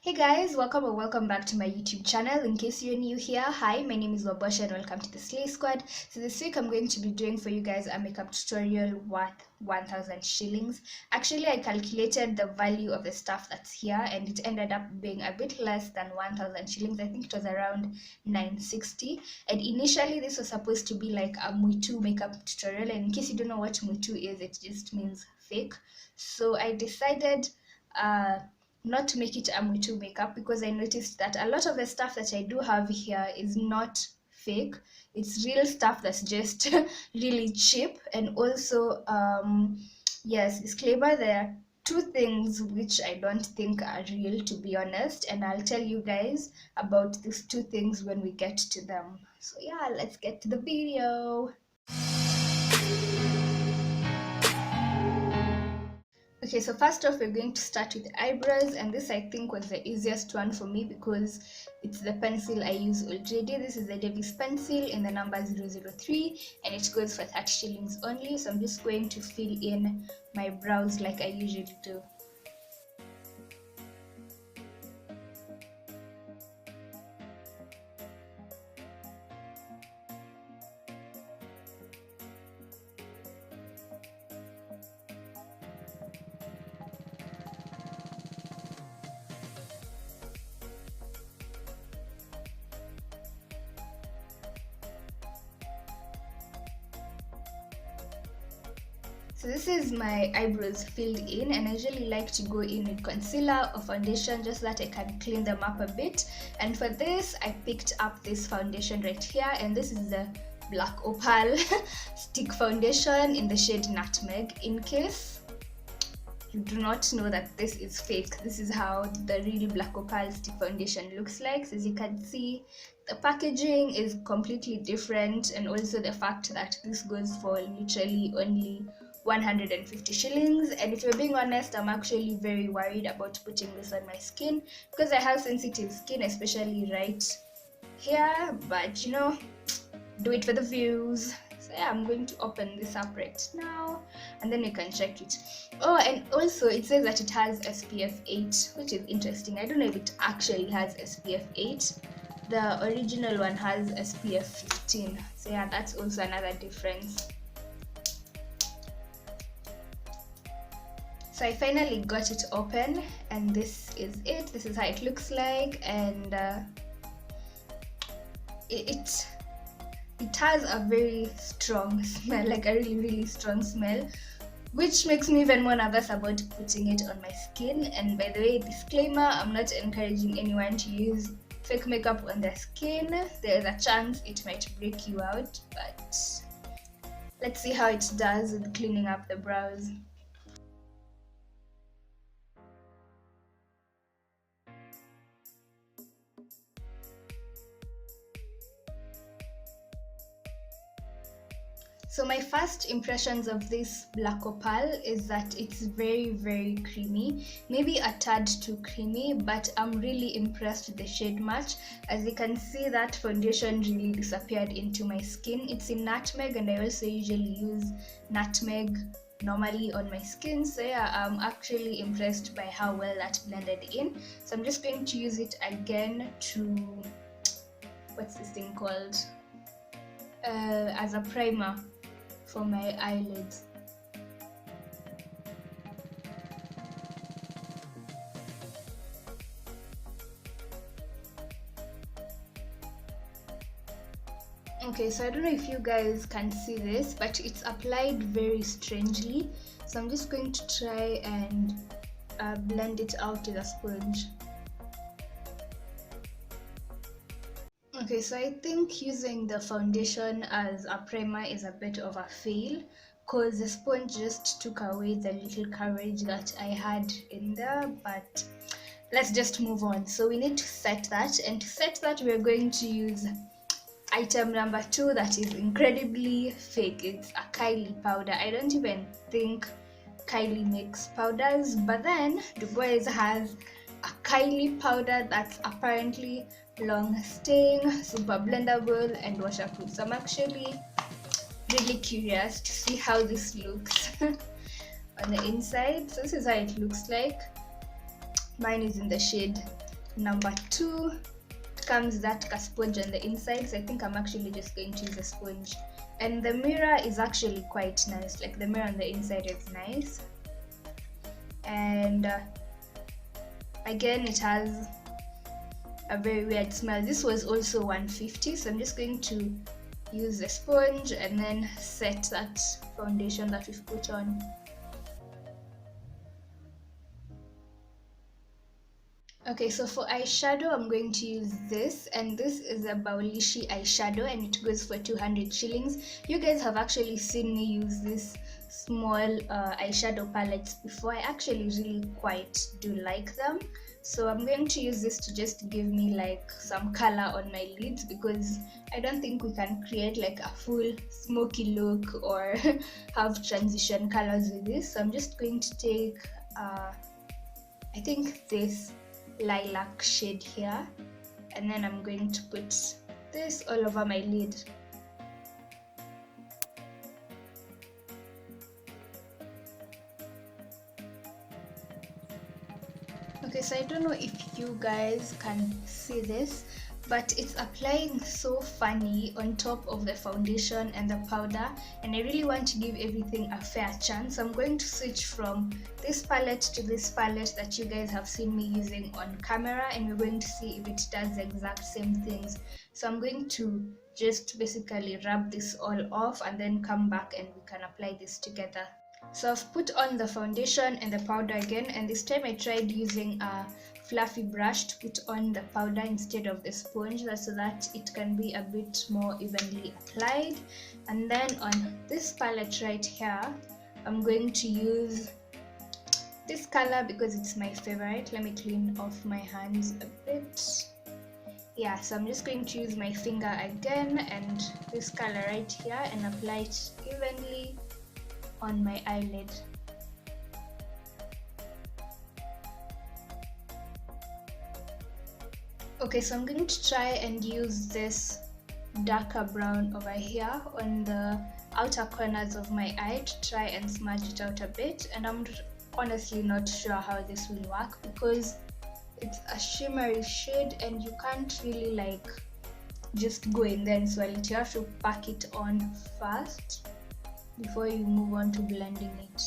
Hey guys, welcome or welcome back to my YouTube channel. In case you're new here, hi, my name is Wabosha and welcome to the Slay Squad. So this week I'm going to be doing for you guys a makeup tutorial worth 1000 shillings. Actually, I calculated the value of the stuff that's here and it ended up being a bit less than 1000 shillings. I think it was around 960. And initially this was supposed to be like a Muitu makeup tutorial, and in case you don't know what Muitu is, it just means fake. So I decided not to make it a Muitu makeup because I noticed that a lot of the stuff that I do have here is not fake. It's real stuff that's just really cheap. And also yes, disclaimer, there are two things which I don't think are real, to be honest, and I'll tell you guys about these two things when we get to them. So yeah, let's get to the video. Okay, so first off, we're going to start with the eyebrows, and this I think was the easiest one for me because it's the pencil I use already. This is the Davis pencil in the number 003 and it goes for 30 shillings only. So I'm just going to fill in my brows like I usually do. So this is my eyebrows filled in, and I usually like to go in with concealer or foundation just so that I can clean them up a bit. And for this, I picked up this foundation right here, and this is the Black Opal stick foundation in the shade Nutmeg. In case you do not know that this is fake, this is how the real Black Opal stick foundation looks like. So as you can see, the packaging is completely different, and also the fact that this goes for literally only 150 shillings. And if you're being honest, I'm actually very worried about putting this on my skin because I have sensitive skin, especially right here, but you know, do it for the views. So yeah, I'm going to open this up right now and then you can check it. Oh, and also it says that it has SPF 8, which is interesting. I don't know if it actually has SPF 8. The original one has SPF 15. So yeah, that's also another difference. So I finally got it open, and this is it. This is how it looks like, and it has a very strong smell, like a really strong smell, which makes me even more nervous about putting it on my skin. And by the way, disclaimer, I'm not encouraging anyone to use fake makeup on their skin. There's a chance it might break you out, but let's see how it does with cleaning up the brows. So my first impressions of this Black Opal is that it's very creamy, maybe a tad too creamy, but I'm really impressed with the shade match. As you can see, that foundation really disappeared into my skin. It's in Nutmeg, and I also usually use Nutmeg normally on my skin. So yeah, I'm actually impressed by how well that blended in. So I'm just going to use it again to, what's this thing called, as a primer for my eyelids. Okay, so I don't know if you guys can see this, but it's applied very strangely. So I'm just going to try and blend it out with a sponge. Okay, so I think using the foundation as a primer is a bit of a fail because the sponge just took away the little coverage that I had in there, but let's just move on. So we need to set that, and to set that we're going to use item number 2 that is incredibly fake. It's a Kylie powder. I don't even think Kylie makes powders, but then Du Bois has a Kylie powder that's apparently long staying, super blendable and waterproof. So I'm actually really curious to see how this looks on the inside. So this is how it looks like. Mine is in the shade Number 2 comes that sponge on the inside, so I think I'm actually just going to use a sponge. And the mirror is actually quite nice, like the mirror on the inside is nice. And again, it has a very weird smell. This was also 150, so I'm just going to use the sponge and then set that foundation that we've put on. Okay, so for eyeshadow, I'm going to use this, and this is a Baulishi eyeshadow, and it goes for 200 shillings. You guys have actually seen me use this small eyeshadow palettes before. I actually really quite do like them. So I'm going to use this to just give me like some color on my lids, because I don't think we can create like a full smoky look or have transition colors with this. So I'm just going to take, I think this lilac shade here, and then I'm going to put this all over my lid. Okay, so I don't know if you guys can see this, but it's applying so funny on top of the foundation and the powder, and I really want to give everything a fair chance. So I'm going to switch from this palette to this palette that you guys have seen me using on camera, and we're going to see if it does the exact same things. So I'm going to just basically rub this all off and then come back and we can apply this together. So I've put on the foundation and the powder again, and this time I tried using a fluffy brush to put on the powder instead of the sponge, so that it can be a bit more evenly applied. And then on this palette right here, I'm going to use this color because it's my favorite. Let me clean off my hands a bit. Yeah, so I'm just going to use my finger again and this color right here and apply it evenly on my eyelid. Okay, so I'm going to try and use this darker brown over here on the outer corners of my eye to try and smudge it out a bit, and I'm honestly not sure how this will work because it's a shimmery shade and you can't really like just go in there and swirl it. You have to pack it on first before you move on to blending it.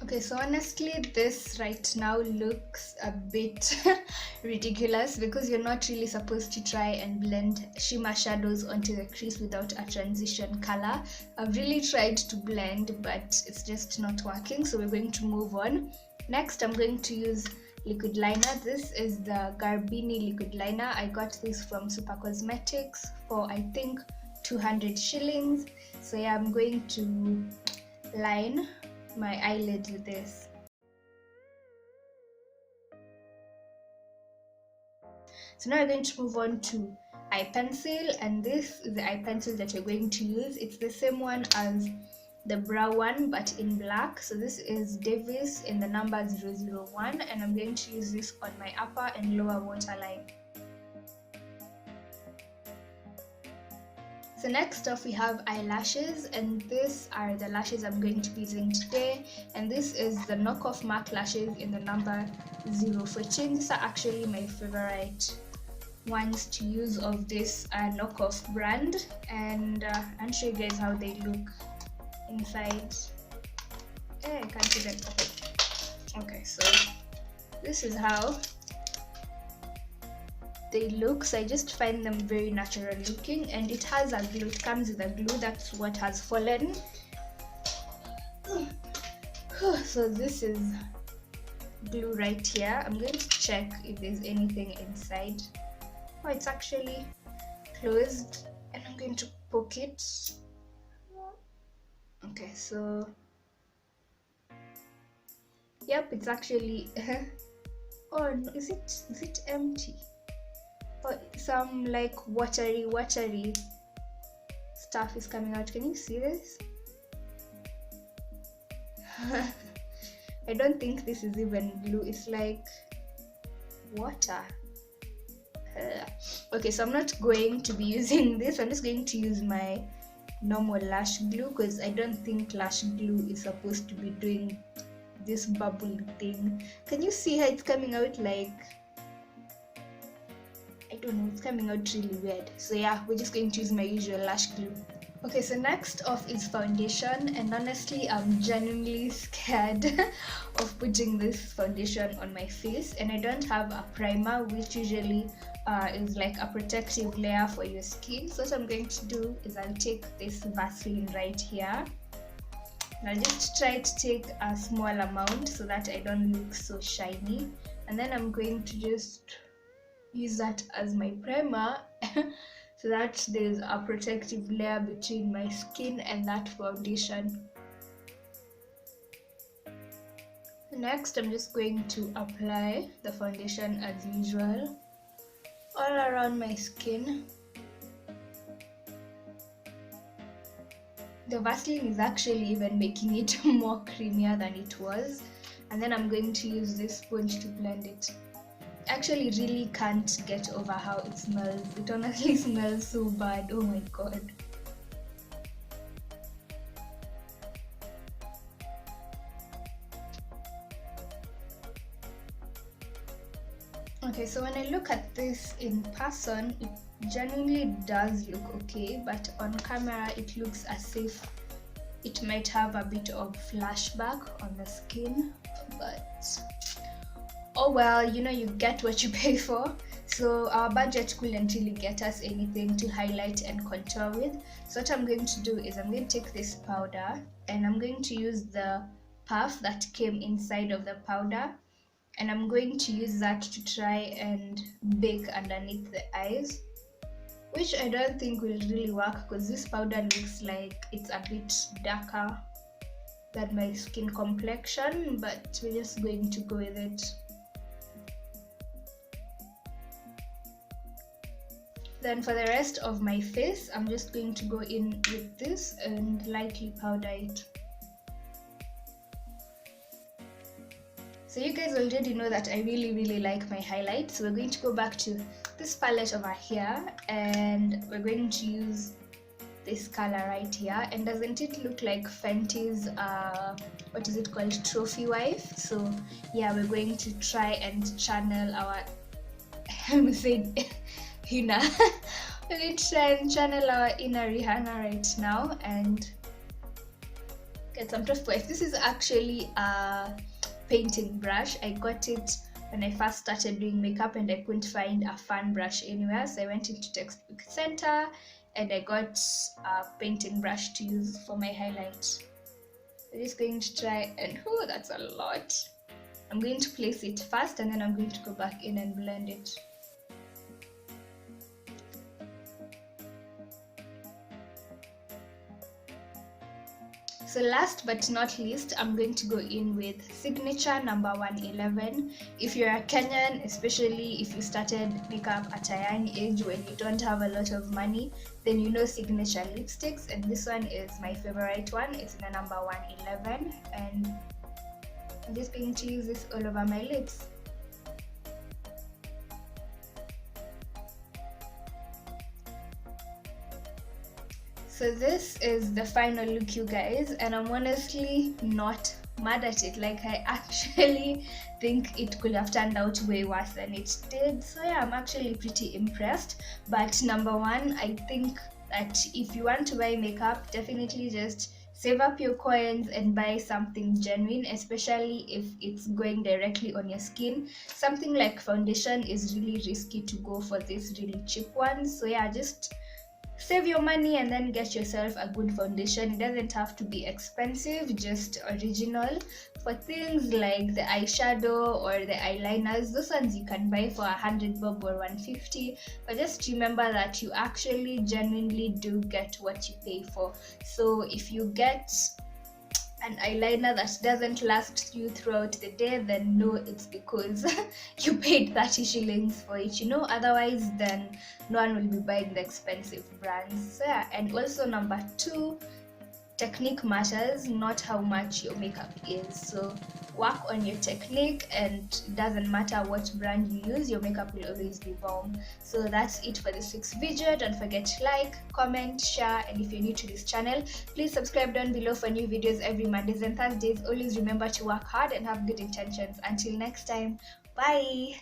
Okay, so honestly this right now looks a bit ridiculous because you're not really supposed to try and blend shimmer shadows onto the crease without a transition color. I've really tried to blend but it's just not working, so we're going to move on. Next I'm going to use liquid liner. This is the Garbini liquid liner. I got this from Super Cosmetics for I think 200 shillings. So yeah, I'm going to line my eyelid with this. So now we're going to move on to eye pencil, and this is the eye pencil that we're going to use. It's the same one as the brow one but in black. So this is Davis in the number 001, and I'm going to use this on my upper and lower waterline. So next off we have eyelashes, and these are the lashes I'm going to be using today, and this is the knockoff MAC lashes in the number 014. These are actually my favorite ones to use of this knockoff brand, and I'll show you guys how they look inside. I can't see them. Okay, so this is how they look. So I just find them very natural looking, and it has a glue. It comes with a glue. That's what has fallen. So this is glue right here. I'm going to check if there's anything inside. Oh, it's actually closed, and I'm going to poke it. Okay, so yep, it's actually oh no, is it empty? Oh, some like watery stuff is coming out. Can you see this? I don't think this is even glue. It's like water. Okay, so I'm not going to be using this. I'm just going to use my normal lash glue, because I don't think lash glue is supposed to be doing this bubble thing. Can you see how it's coming out? Like, I don't know, it's coming out really weird. So yeah, we're just going to use my usual lash glue. Okay, so next off is foundation, and honestly I'm genuinely scared of putting this foundation on my face, and I don't have a primer, which usually is like a protective layer for your skin. So what I'm going to do is I'll take this Vaseline right here. I'll just try to take a small amount so that I don't look so shiny, and then I'm going to just use that as my primer so that there's a protective layer between my skin and that foundation. Next, I'm just going to apply the foundation as usual all around my skin. The Vaseline is actually even making it more creamier than it was, and then I'm going to use this sponge to blend it. Actually really can't get over how it smells. It honestly smells so bad. Oh my god. Okay, so when I look at this in person, it genuinely does look okay, but on camera it looks as if it might have a bit of flashback on the skin, but oh well, you know, you get what you pay for. So our budget couldn't really get us anything to highlight and contour with. So what I'm going to do is I'm going to take this powder and I'm going to use the puff that came inside of the powder, and I'm going to use that to try and bake underneath the eyes, which I don't think will really work because this powder looks like it's a bit darker than my skin complexion, but we're just going to go with it. Then for the rest of my face, I'm just going to go in with this and lightly powder it. So you guys already know that I really like my highlights. So we're going to go back to this palette over here and we're going to use this color right here. And doesn't it look like Fenty's what is it called, Trophy Wife? So yeah, we're going to try and channel our I'm saying Hina. We're going to try and channel our inner Rihanna right now and get some Trophy Wife. This is actually a painting brush. I got it when I first started doing makeup and I couldn't find a fan brush anywhere, so I went into Textbook Center and I got a painting brush to use for my highlight. I'm just going to try and oh, that's a lot. I'm going to place it first and then I'm going to go back in and blend it. So last but not least, I'm going to go in with Signature number 111. If you're a Kenyan, especially if you started makeup at a young age when you don't have a lot of money, then you know Signature lipsticks, and this one is my favorite one. It's the number 111 and I'm just going to use this all over my lips. So this is the final look, you guys, and I'm honestly not mad at it. Like, I actually think it could have turned out way worse than it did. So yeah, I'm actually pretty impressed. But number one, I think that if you want to buy makeup, definitely just save up your coins and buy something genuine, especially if it's going directly on your skin. Something like foundation is really risky to go for this really cheap one. So yeah, just save your money and then get yourself a good foundation. It doesn't have to be expensive, just original. For things like the eyeshadow or the eyeliners, those ones you can buy for 100 bob or 150, but just remember that you actually genuinely do get what you pay for. So if you get an eyeliner that doesn't last you throughout the day, then no, it's because you paid 30 shillings for it, you know. Otherwise, then no one will be buying the expensive brands. So yeah, and also number two, technique matters, not how much your makeup is. So work on your technique, and it doesn't matter what brand you use, your makeup will always be bomb. So that's it for this week's video. Don't forget to like, comment, share, and if you're new to this channel, please subscribe down below for new videos every Mondays and Thursdays. Always remember to work hard and have good intentions. Until next time, bye.